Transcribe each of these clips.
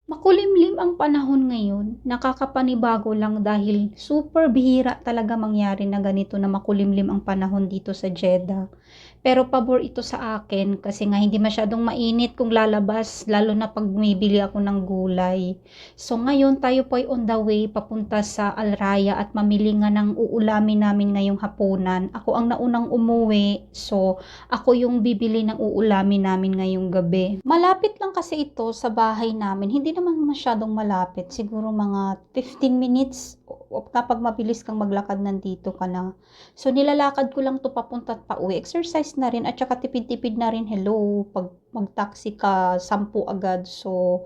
Makulimlim ang panahon ngayon, nakakapanibago lang dahil super bihira talaga mangyari na ganito na makulimlim ang panahon dito sa Jeddah. Pero pabor ito sa akin kasi nga hindi masyadong mainit kung lalabas, lalo na pag bumibili ako ng gulay. So ngayon tayo po ay on the way papunta sa Al Raya at mamili nga ng uulamin namin ngayong hapunan. Ako ang naunang umuwi, so ako yung bibili ng uulamin namin ngayong gabi. Malapit lang kasi ito sa bahay namin. Hindi naman masyadong malapit. Siguro mga 15 minutes kapag mabilis kang maglakad nandito ka na. So nilalakad ko lang to papunta at pauwi. Exercise na rin at saka tipid-tipid na rin. Hello, pag mag-taxi ka, 10 agad. So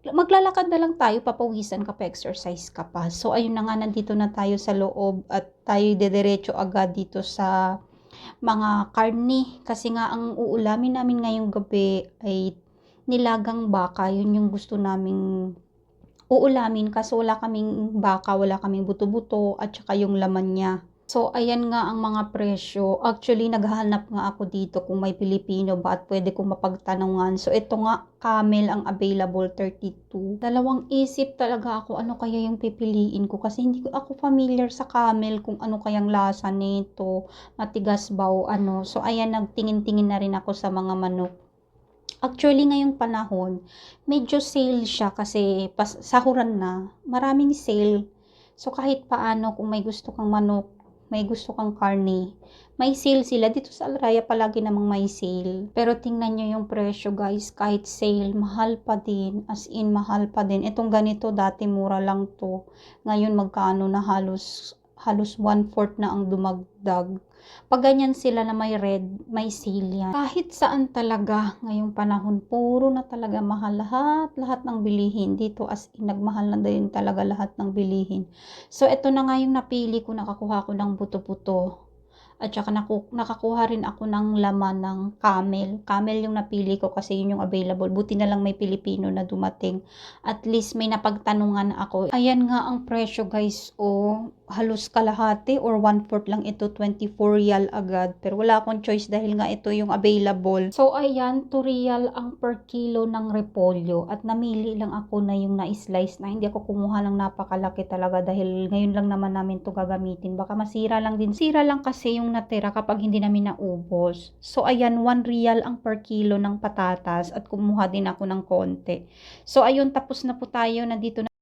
maglalakad na lang tayo, papawisan ka pa, exercise ka pa. So ayun na nga, nandito na tayo sa loob at tayo dediretso agad dito sa mga karne kasi nga ang uulamin namin ngayong gabi ay nilagang baka. Yun yung gusto naming uulamin kasi wala kaming baka, wala kaming buto-buto at saka yung laman niya. So ayan nga ang mga presyo. Actually naghahanap nga ako dito kung may Pilipino ba at pwede kong mapagtanungan. So ito nga, camel ang available, 32. Dalawang isip talaga ako ano kaya yung pipiliin ko kasi hindi ko ako familiar sa camel kung ano kayang lasa nito, matigas ba o ano. So ayan, nagtingin-tingin na rin ako sa mga manok. Actually ngayong panahon, medyo sale siya kasi sahuran na, maraming sale. So kahit paano kung may gusto kang manok, may gusto kang karne, may sale sila. Dito sa Al Raya palagi namang may sale. Pero tingnan nyo yung presyo guys, kahit sale, mahal pa din. As in, mahal pa din. Itong ganito, dati mura lang to. Ngayon magkano na, halos 1/4 na ang dumagdag. Pag ganyan sila na may red, may sale yan. Kahit saan talaga ngayong panahon, puro na talaga mahal. Lahat ng bilihin dito, as in, nagmahal na din talaga lahat ng bilihin. So ito na nga yung napili ko, nakakuha ko ng buto-buto. At saka nakakuha rin ako ng laman ng camel. Camel yung napili ko kasi yun yung available. Buti na lang may Pilipino na dumating. At least may napagtanungan ako. Ayan nga ang presyo guys. O halos kalahati or 1/4 lang ito. 24 real agad. Pero wala akong choice dahil nga ito yung available. So ayan, 2 real ang per kilo ng repolyo. At namili lang ako na yung na-slice na. Hindi ako kumuha ng napakalaki talaga dahil ngayon lang naman namin to gagamitin. Baka masira lang din. Sira lang kasi yung natira kapag hindi namin naubos. So ayan, 1 real ang per kilo ng patatas at kumuha din ako ng konti. So ayun, tapos na po tayo. Nandito na